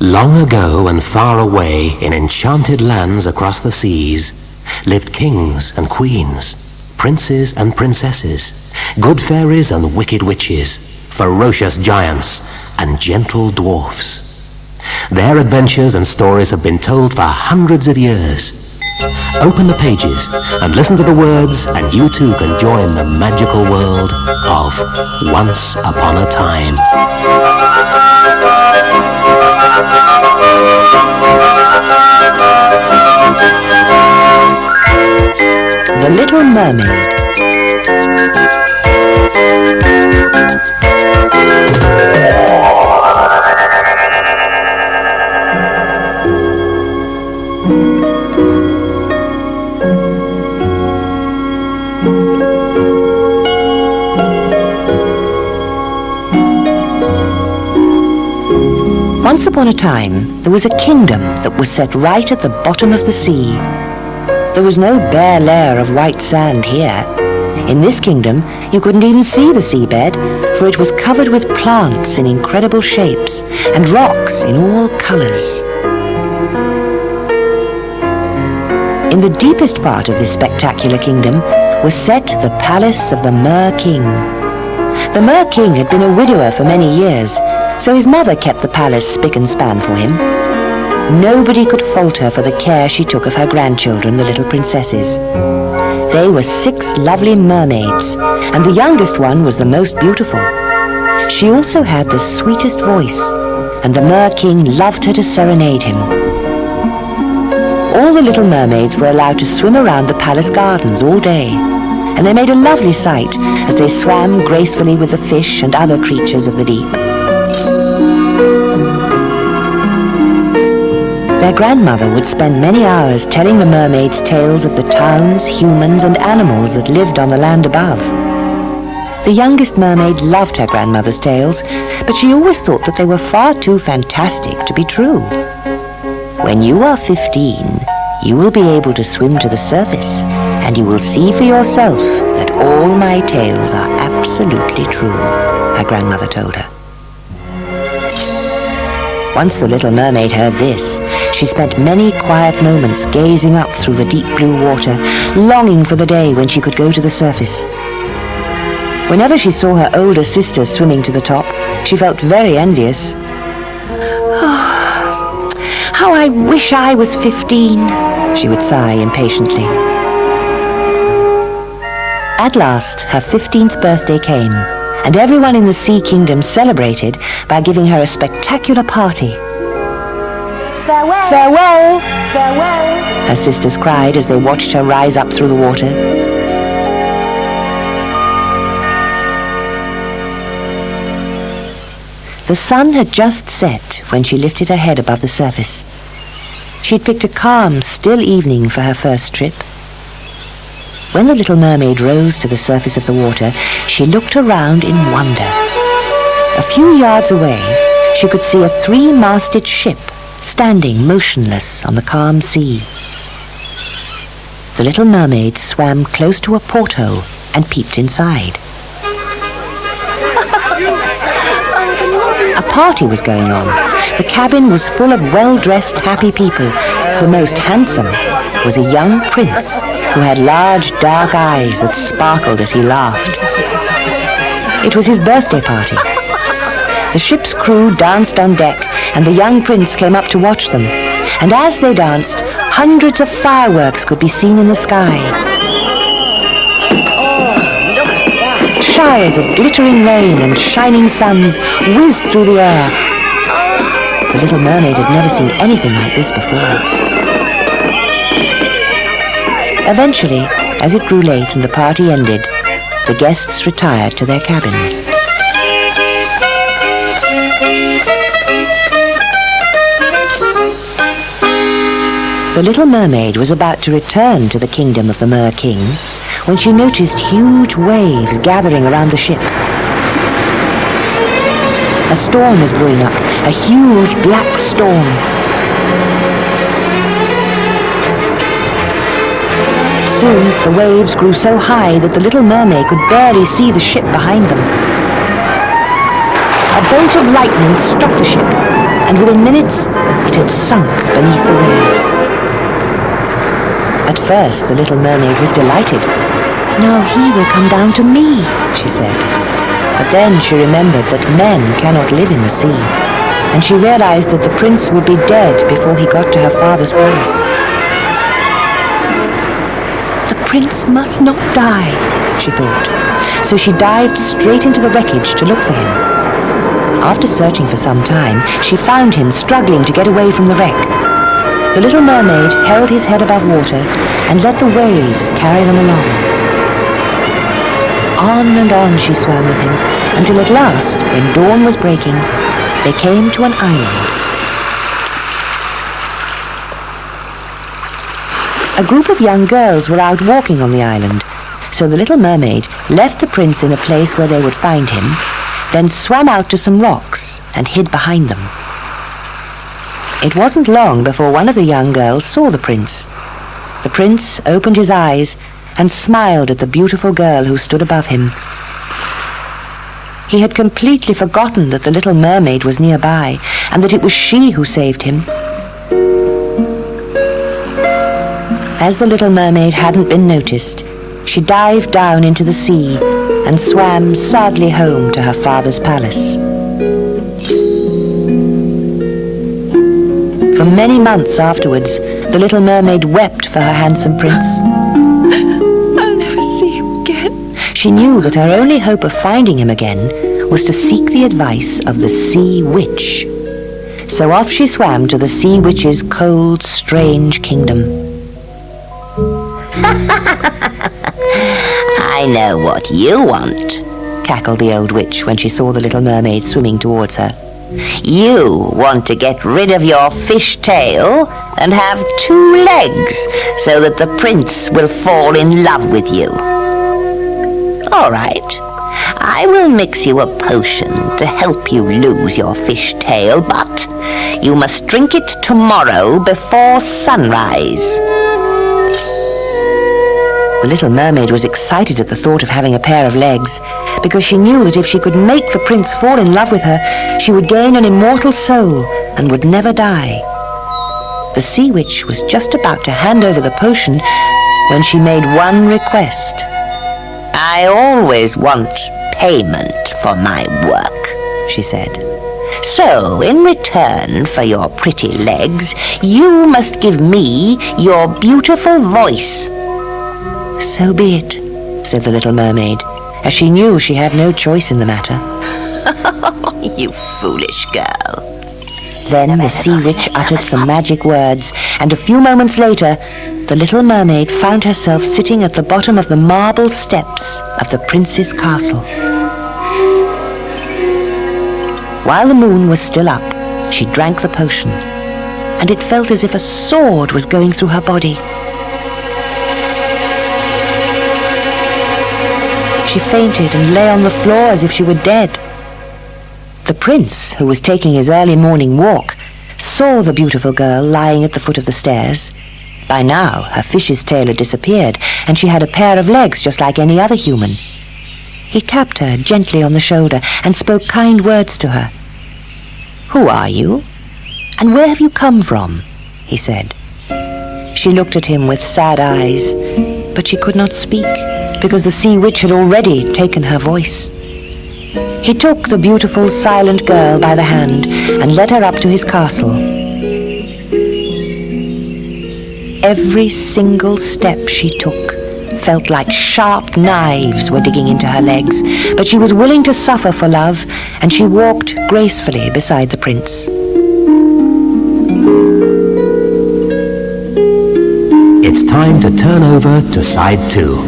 Long ago and far away, in enchanted lands across the seas, lived kings and queens, princes and princesses, good fairies and wicked witches, ferocious giants and gentle dwarfs. Their adventures and stories have been told for hundreds of years. Open the pages and listen to the words, and you too can join the magical world of Once Upon a Time. The Little Mermaid. Once upon a time, there was a kingdom that was set right at the bottom of the sea. There was no bare layer of white sand here. In this kingdom, you couldn't even see the seabed, for it was covered with plants in incredible shapes and rocks in all colors. In the deepest part of this spectacular kingdom was set the palace of the Mer King. The Mer King had been a widower for many years, so his mother kept the palace spick and span for him. Nobody could fault her for the care she took of her grandchildren, the little princesses. They were 6 lovely mermaids, and the youngest one was the most beautiful. She also had the sweetest voice, and the Mer King loved her to serenade him. All the little mermaids were allowed to swim around the palace gardens all day, and they made a lovely sight as they swam gracefully with the fish and other creatures of the deep. Their grandmother would spend many hours telling the mermaids tales of the towns, humans, and animals that lived on the land above. The youngest mermaid loved her grandmother's tales, but she always thought that they were far too fantastic to be true. When you are 15, you will be able to swim to the surface, and you will see for yourself that all my tales are absolutely true, her grandmother told her. Once the little mermaid heard this, she spent many quiet moments gazing up through the deep blue water, longing for the day when she could go to the surface. Whenever she saw her older sisters swimming to the top, she felt very envious. Oh, how I wish I was 15, she would sigh impatiently. At last, her 15th birthday came, and everyone in the Sea Kingdom celebrated by giving her a spectacular party. Farewell! Farewell! Farewell! Her sisters cried as they watched her rise up through the water. The sun had just set when she lifted her head above the surface. She'd picked a calm, still evening for her first trip. When the little mermaid rose to the surface of the water, she looked around in wonder. A few yards away, she could see a 3-masted ship standing motionless on the calm sea. The little mermaid swam close to a porthole and peeped inside. A party was going on. The cabin was full of well-dressed, happy people. The most handsome was a young prince who had large, dark eyes that sparkled as he laughed. It was his birthday party. The ship's crew danced on deck, and the young prince came up to watch them. And as they danced, hundreds of fireworks could be seen in the sky. Showers of glittering rain and shining suns whizzed through the air. The little mermaid had never seen anything like this before. Eventually, as it grew late and the party ended, the guests retired to their cabins. The little mermaid was about to return to the kingdom of the Mer King when she noticed huge waves gathering around the ship. A storm was brewing up, a huge black storm. Soon the waves grew so high that the little mermaid could barely see the ship behind them. A bolt of lightning struck the ship, and within minutes it had sunk beneath the waves. At first the little mermaid was delighted. "Now he will come down to me," she said. But then she remembered that men cannot live in the sea, and she realized that the prince would be dead before he got to her father's palace. "The prince must not die," she thought. So she dived straight into the wreckage to look for him. After searching for some time, she found him struggling to get away from the wreck. The little mermaid held his head above water and let the waves carry them along. On and on she swam with him, until at last, when dawn was breaking, they came to an island. A group of young girls were out walking on the island, so the little mermaid left the prince in a place where they would find him, then swam out to some rocks and hid behind them. It wasn't long before one of the young girls saw the prince. The prince opened his eyes and smiled at the beautiful girl who stood above him. He had completely forgotten that the little mermaid was nearby and that it was she who saved him. As the little mermaid hadn't been noticed, she dived down into the sea and swam sadly home to her father's palace. For many months afterwards, the little mermaid wept for her handsome prince. "I'll never see him again." She knew that her only hope of finding him again was to seek the advice of the sea witch. So off she swam to the sea witch's cold, strange kingdom. "I know what you want," cackled the old witch when she saw the little mermaid swimming towards her. "You want to get rid of your fish tail and have 2 legs so that the prince will fall in love with you. All right, I will mix you a potion to help you lose your fish tail, but you must drink it tomorrow before sunrise." The little mermaid was excited at the thought of having a pair of legs, because she knew that if she could make the prince fall in love with her, she would gain an immortal soul and would never die. The sea witch was just about to hand over the potion when she made one request. "I always want payment for my work," she said. "So, in return for your pretty legs, you must give me your beautiful voice." "So be it," said the little mermaid, as she knew she had no choice in the matter. "You foolish girl." Then the sea witch uttered some magic words, and a few moments later, the little mermaid found herself sitting at the bottom of the marble steps of the prince's castle. While the moon was still up, she drank the potion, and it felt as if a sword was going through her body. She fainted and lay on the floor as if she were dead. The prince, who was taking his early morning walk, saw the beautiful girl lying at the foot of the stairs. By now, her fish's tail had disappeared, and she had a pair of legs just like any other human. He tapped her gently on the shoulder and spoke kind words to her. "Who are you? And where have you come from?" he said. She looked at him with sad eyes, but she could not speak, because the sea witch had already taken her voice. He took the beautiful, silent girl by the hand and led her up to his castle. Every single step she took felt like sharp knives were digging into her legs, but she was willing to suffer for love, and she walked gracefully beside the prince. It's time to turn over to side 2.